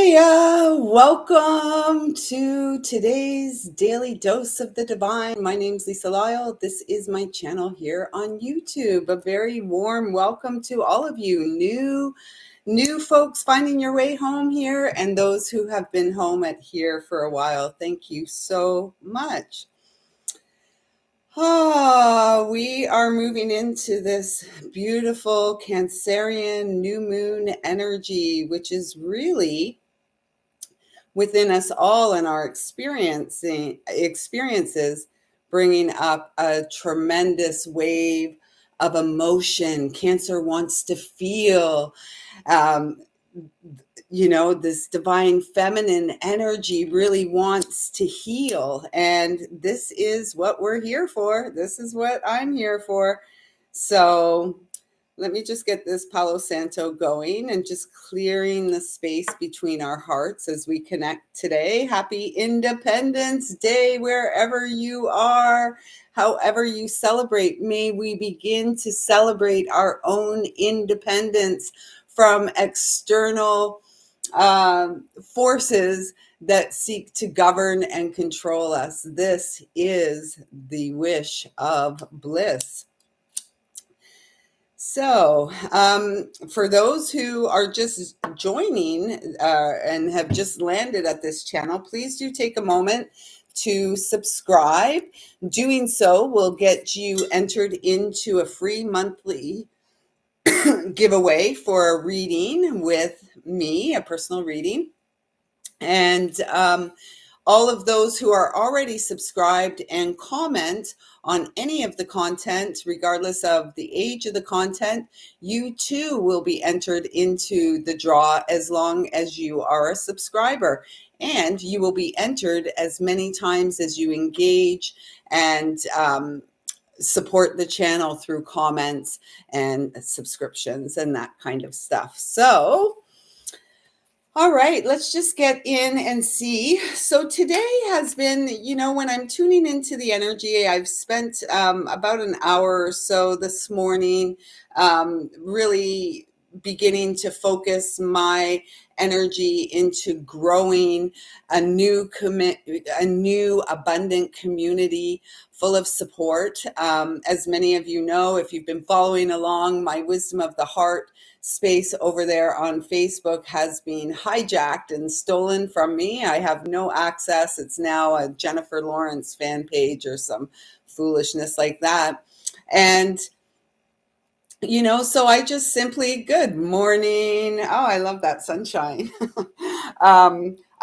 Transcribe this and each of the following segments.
Hiya, welcome to today's daily dose of the divine. My name's Lisa Lyle. This is my channel here on YouTube. A very warm welcome to all of you new folks finding your way home here, and those who have been home at here for a while. Thank you so much. We are moving into this beautiful Cancerian new moon energy, which is really within us all and our experiences, bringing up a tremendous wave of emotion. Cancer wants to feel. Um, this divine feminine energy really wants to heal. And this is what we're here for. This is what I'm here for. So let me just get this Palo Santo going and just clearing the space between our hearts as we connect today. Happy Independence Day, wherever you are, however you celebrate. May we begin to celebrate our own independence from external forces that seek to govern and control us. This is the wish of bliss. So, for those who are just joining and have just landed at this channel, please do take a moment to subscribe. Doing so will get you entered into a free monthly giveaway for a reading with me, a personal reading. And all of those who are already subscribed and comment on any of the content, regardless of the age of the content, you too will be entered into the draw as long as you are a subscriber. And you will be entered as many times as you engage and support the channel through comments and subscriptions and that kind of stuff. So, all right, let's just get in and see. So today has been, when I'm tuning into the energy, I've spent about an hour or so this morning really beginning to focus my energy into growing a new abundant community full of support. As many of you know, if you've been following along, my Wisdom of the Heart space over there on Facebook has been hijacked and stolen from me. I have no access. It's now a Jennifer Lawrence fan page or some foolishness like that. And so I just simply, good morning. Oh, I love that sunshine.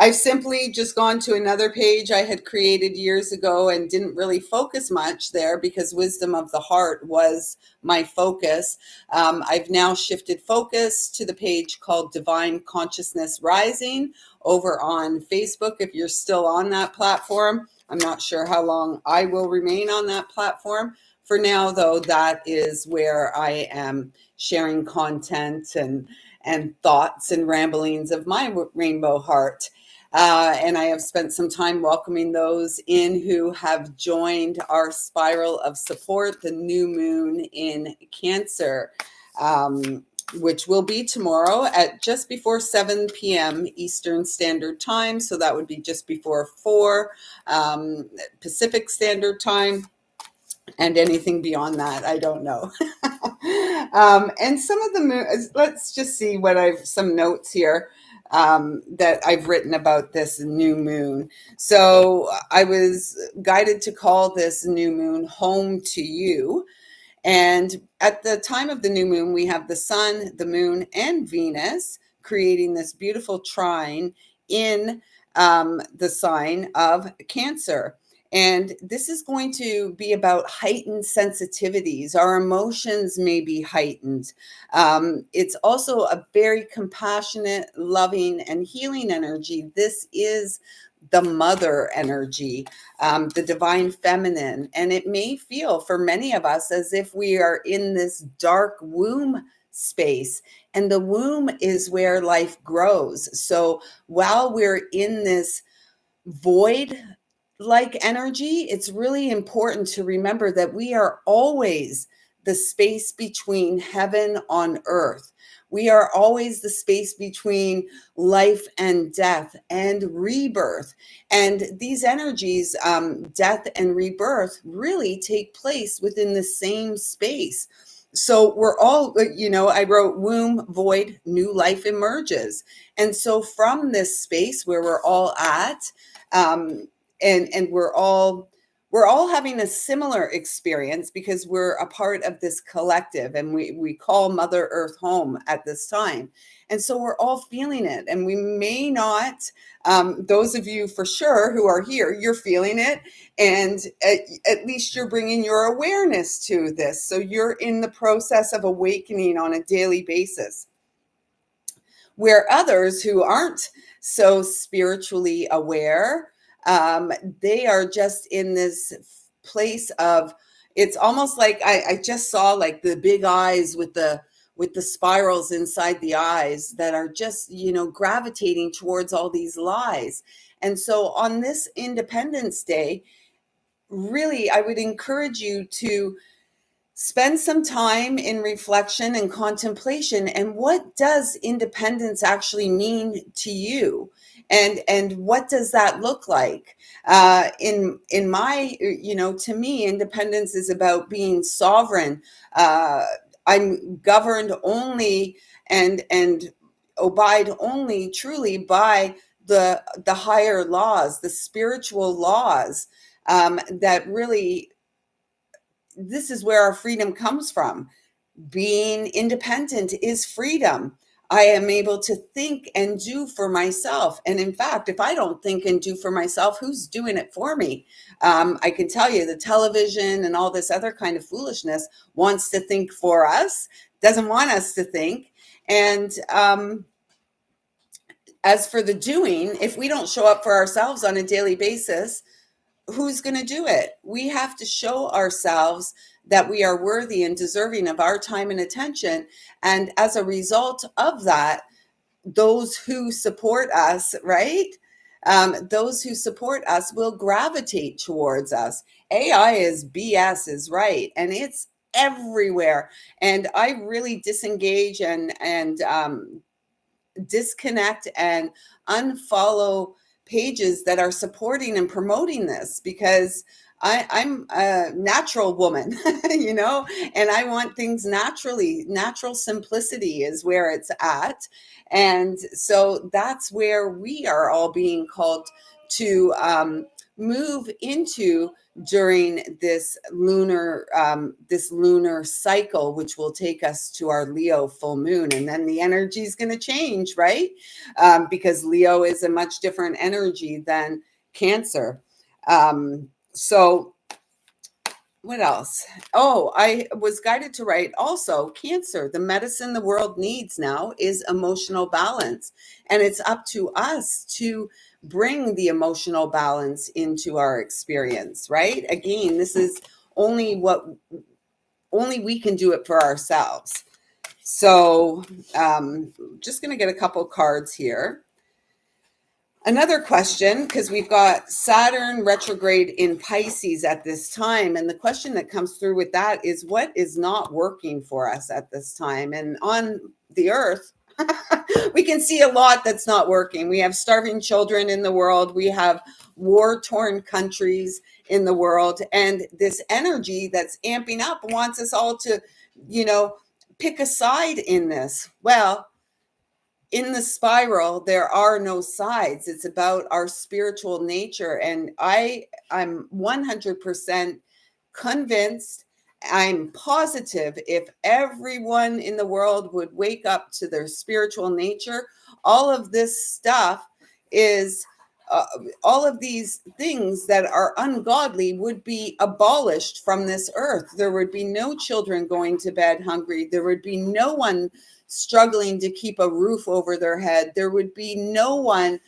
I've simply just gone to another page I had created years ago and didn't really focus much there because Wisdom of the Heart was my focus. I've now shifted focus to the page called Divine Consciousness Rising over on Facebook. If you're still on that platform, I'm not sure how long I will remain on that platform. For now, though, that is where I am sharing content and thoughts and ramblings of my rainbow heart. And I have spent some time welcoming those in who have joined our spiral of support, the new moon in Cancer, which will be tomorrow at just before 7 p.m. Eastern Standard Time. So that would be just before 4 Pacific Standard Time. And anything beyond that, I don't know. And some of the let's just see what some notes here that I've written about this new moon. So I was guided to call this new moon Home to You. And at the time of the new moon, we have the sun, the moon, and Venus creating this beautiful trine in the sign of Cancer. And this is going to be about heightened sensitivities. Our emotions may be heightened. It's also a very compassionate, loving, and healing energy. This is the mother energy, the divine feminine. And it may feel for many of us as if we are in this dark womb space. And the womb is where life grows. So while we're in this void like energy, it's really important to remember that we are always the space between heaven on earth. We are always the space between life and death and rebirth. And these energies, death and rebirth, really take place within the same space. So we're all, I wrote womb, void, new life emerges. And so from this space where we're all at, um, and we're all having a similar experience because we're a part of this collective, and we call Mother Earth home at this time. And so we're all feeling it, and we may not, those of you for sure who are here, you're feeling it, and at least you're bringing your awareness to this. So you're in the process of awakening on a daily basis, where others who aren't so spiritually aware, they are just in this place of, it's almost like I just saw like the big eyes with the spirals inside the eyes that are just, gravitating towards all these lies. And so on this Independence Day, really, I would encourage you to spend some time in reflection and contemplation. And what does independence actually mean to you? And what does that look like? In my, to me, independence is about being sovereign. I'm governed only and abide only truly by the higher laws, the spiritual laws, that really, this is where our freedom comes from. Being independent is freedom. I am able to think and do for myself. And in fact, if I don't think and do for myself, who's doing it for me? I can tell you the television and all this other kind of foolishness wants to think for us, doesn't want us to think. And as for the doing, if we don't show up for ourselves on a daily basis, who's going to do it? We have to show ourselves that we are worthy and deserving of our time and attention. And as a result of that, those who support us, right? Those who support us will gravitate towards us. AI is BS is right. And it's everywhere. And I really disengage and disconnect and unfollow pages that are supporting and promoting this, because I'm a natural woman, and I want things naturally. Natural simplicity is where it's at. And so that's where we are all being called to move into during this lunar cycle, which will take us to our Leo full moon. And then the energy is going to change, right? Because Leo is a much different energy than Cancer. So what else? Oh, I was guided to write also Cancer. The medicine the world needs now is emotional balance. And it's up to us to bring the emotional balance into our experience, right? Again, this is only we can do it for ourselves. So just going to get a couple cards here. Another question, because we've got Saturn retrograde in Pisces at this time. And the question that comes through with that is, what is not working for us at this time? And on the earth, we can see a lot that's not working. We have starving children in the world. We have war-torn countries in the world. And this energy that's amping up wants us all to, pick a side in this. Well, in the spiral, there are no sides. It's about our spiritual nature. And I'm 100% convinced, I'm positive, if everyone in the world would wake up to their spiritual nature, all of this stuff is, all of these things that are ungodly would be abolished from this earth. There would be no children going to bed hungry. There would be no one struggling to keep a roof over their head. There would be no one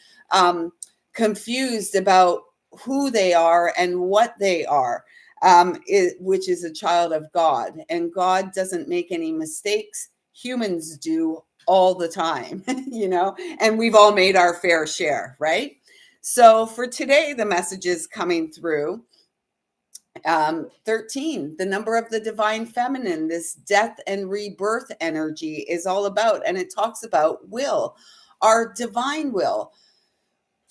confused about who they are and what they are, which is a child of God. And God doesn't make any mistakes. Humans do all the time, and we've all made our fair share, right? So for today, the message is coming through. 13, the number of the divine feminine, this death and rebirth energy is all about. And it talks about will, our divine will.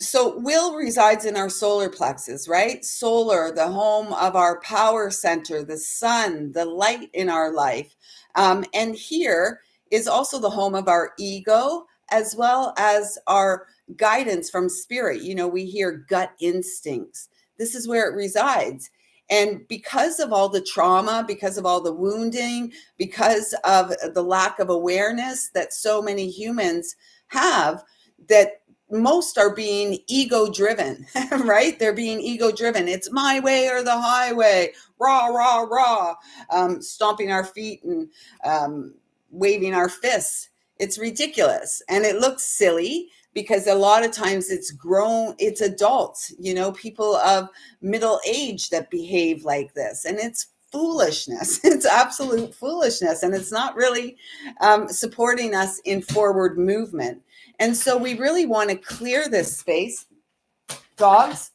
So will resides in our solar plexus, right? Solar, the home of our power center, the sun, the light in our life. And here is also the home of our ego, as well as our guidance from spirit. We hear gut instincts. This is where it resides. And because of all the trauma, because of all the wounding, because of the lack of awareness that so many humans have, that most are being ego driven, right? They're being ego driven. It's my way or the highway, rah, rah, rah, stomping our feet and waving our fists. It's ridiculous. And it looks silly because a lot of times it's adults, people of middle age that behave like this. And it's foolishness. It's absolute foolishness. And it's not really supporting us in forward movement. And so we really want to clear this space. Dogs,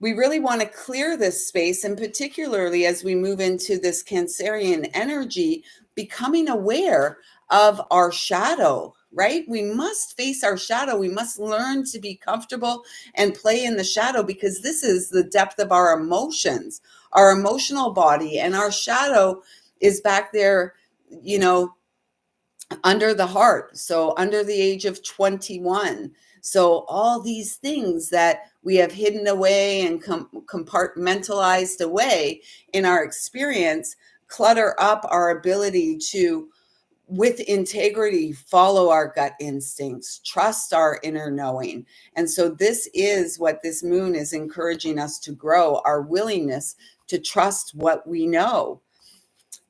we really want to clear this space, and particularly as we move into this Cancerian energy, becoming aware of our shadow, right? We must face our shadow. We must learn to be comfortable and play in the shadow, because this is the depth of our emotions, our emotional body, and our shadow is back there, under the heart, so under the age of 21. So all these things that we have hidden away and compartmentalized away in our experience clutter up our ability to, with integrity, follow our gut instincts, trust our inner knowing. And so this is what this moon is encouraging us to grow, our willingness to trust what we know,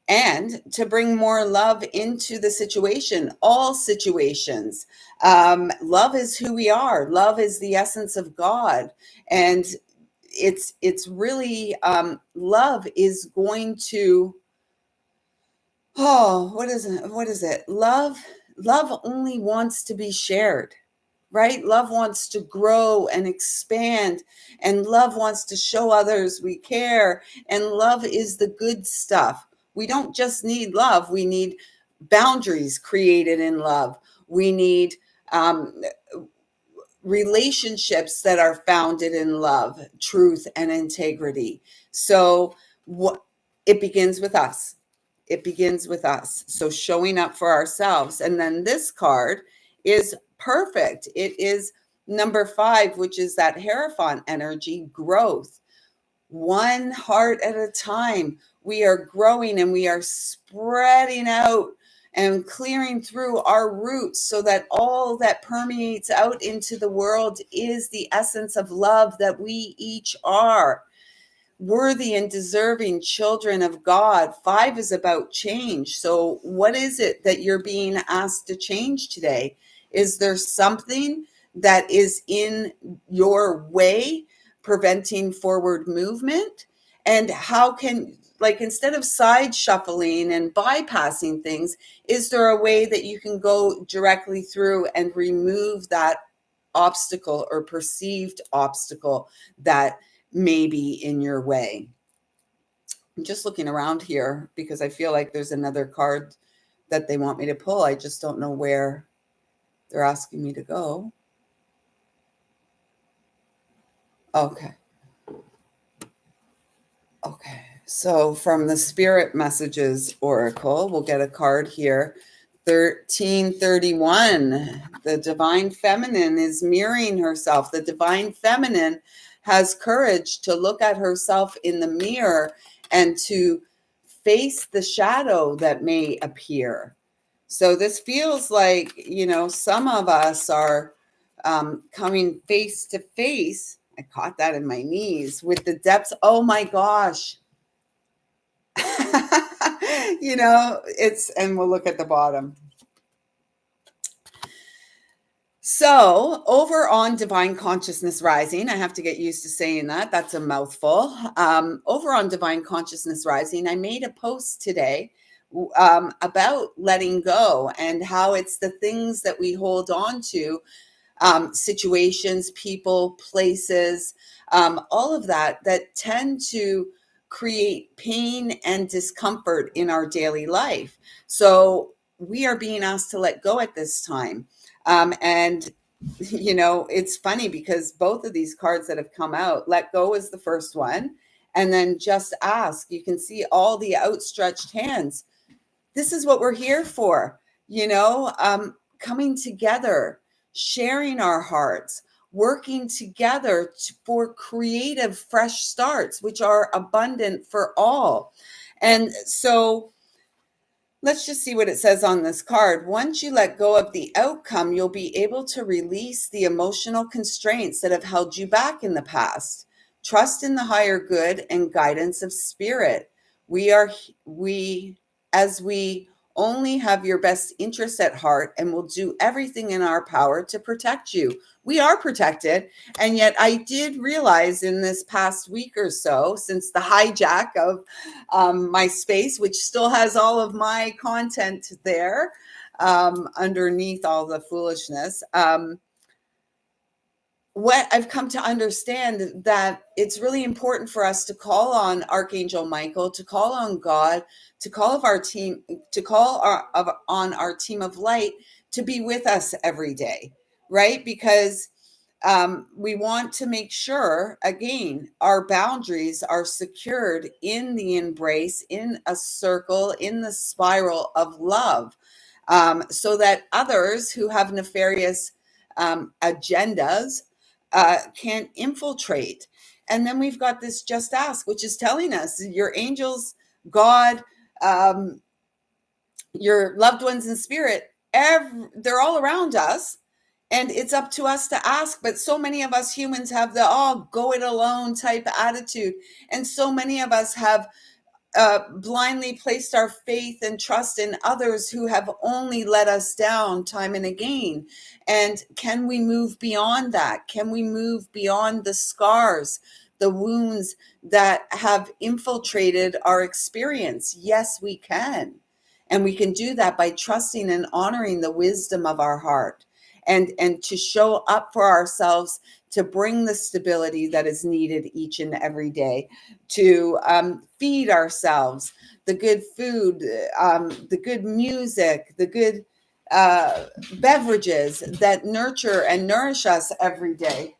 and to bring more love into the situation, all situations. Love is who we are. Love is the essence of God. And it's really, love is going to, what is it? Love only wants to be shared. Right? Love wants to grow and expand, and love wants to show others we care. And love is the good stuff. We don't just need love. We need boundaries created in love. We need relationships that are founded in love, truth, and integrity. So it begins with us. It begins with us. So showing up for ourselves. And then this card is perfect. It is number 5, which is that Hierophant energy, growth. One heart at a time. We are growing and we are spreading out and clearing through our roots so that all that permeates out into the world is the essence of love that we each are. Worthy and deserving children of God. 5 is about change. So what is it that you're being asked to change today? Is there something that is in your way preventing forward movement? And how can, instead of side shuffling and bypassing things, is there a way that you can go directly through and remove that obstacle or perceived obstacle that may be in your way? I'm just looking around here because I feel like there's another card that they want me to pull. I just don't know where they're asking me to go. Okay. So from the Spirit Messages Oracle, we'll get a card here. 1331. The Divine Feminine is mirroring herself. The Divine Feminine has courage to look at herself in the mirror and to face the shadow that may appear. So this feels like, some of us are coming face to face. I caught that in my knees with the depths. Oh my gosh. And we'll look at the bottom. So over on Divine Consciousness Rising, I have to get used to saying that. That's a mouthful. Over on Divine Consciousness Rising, I made a post today about letting go and how it's the things that we hold on to situations, people, places, all of that tend to create pain and discomfort in our daily life. So we are being asked to let go at this time. And it's funny because both of these cards that have come out, let go is the first one. And then just ask, you can see all the outstretched hands. This is what we're here for, coming together, sharing our hearts, working together for creative, fresh starts, which are abundant for all. And so let's just see what it says on this card. Once you let go of the outcome, you'll be able to release the emotional constraints that have held you back in the past. Trust in the higher good and guidance of spirit. We as we only have your best interests at heart and will do everything in our power to protect you. We are protected. And yet I did realize in this past week or so, since the hijack of my space, which still has all of my content there underneath all the foolishness, what I've come to understand that it's really important for us to call on Archangel Michael, to call on God, to call of our team, to call on our team of light to be with us every day, right? Because we want to make sure, again, our boundaries are secured in the embrace, in a circle, in the spiral of love, so that others who have nefarious agendas can infiltrate. And then we've got this just ask, which is telling us your angels, God, your loved ones in spirit, they're all around us. And it's up to us to ask. But so many of us humans have the, go it alone type attitude. And so many of us have blindly placed our faith and trust in others who have only let us down time and again. And can we move beyond that? Can we move beyond the scars, the wounds that have infiltrated our experience? Yes, we can. And we can do that by trusting and honoring the wisdom of our heart, and to show up for ourselves, to bring the stability that is needed each and every day, to feed ourselves the good food, the good music, the good beverages that nurture and nourish us every day.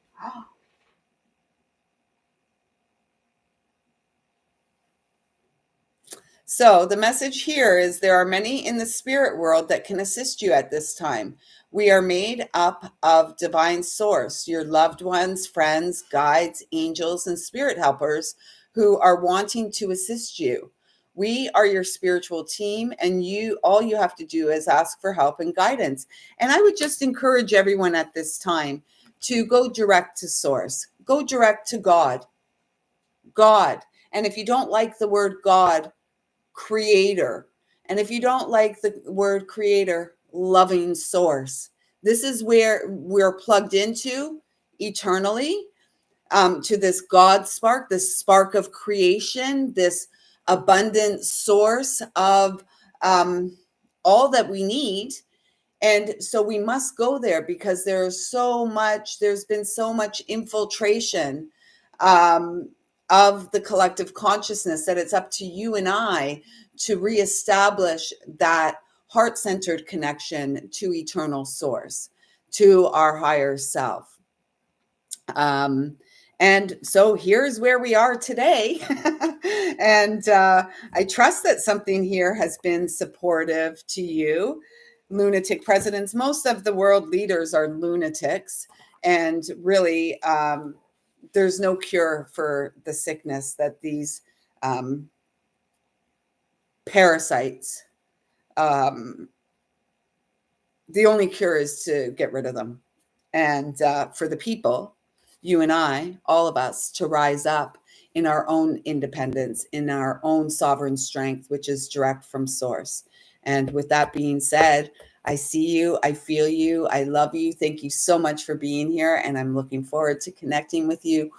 So the message here is there are many in the spirit world that can assist you at this time. We are made up of divine source, your loved ones, friends, guides, angels, and spirit helpers who are wanting to assist you. We are your spiritual team, and all you have to do is ask for help and guidance. And I would just encourage everyone at this time to go direct to source. Go direct to God. God. And if you don't like the word God, creator. And if you don't like the word creator, loving source. This is where we're plugged into eternally, to this God spark, this spark of creation, this abundant source of all that we need. And so we must go there because there's been so much infiltration of the collective consciousness that it's up to you and I to reestablish that heart-centered connection to eternal source, to our higher self. And so here's where we are today. And I trust that something here has been supportive to you. Lunatic presidents, most of the world leaders are lunatics. And really, there's no cure for the sickness that these parasites, the only cure is to get rid of them. And for the people, you and I, all of us, to rise up in our own independence, in our own sovereign strength, which is direct from source. And with that being said, I see you, I feel you, I love you. Thank you so much for being here. And I'm looking forward to connecting with you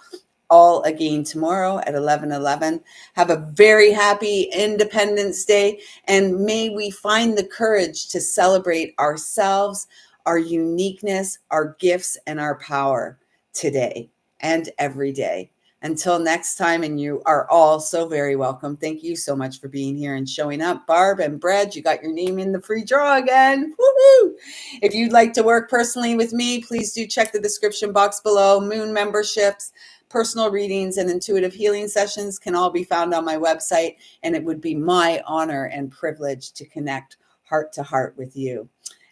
all again tomorrow at 11:11. Have a very happy Independence Day. And may we find the courage to celebrate ourselves, our uniqueness, our gifts, and our power today and every day. Until next time, and you are all so very welcome. Thank you so much for being here and showing up. Barb and Brad, you got your name in the free draw again. Woohoo! If you'd like to work personally with me, please do check the description box below. Moon memberships, personal readings, and intuitive healing sessions can all be found on my website, and it would be my honor and privilege to connect heart to heart with you.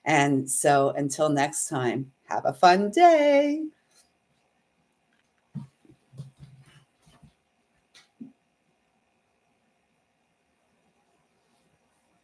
And so until next time, have a fun day.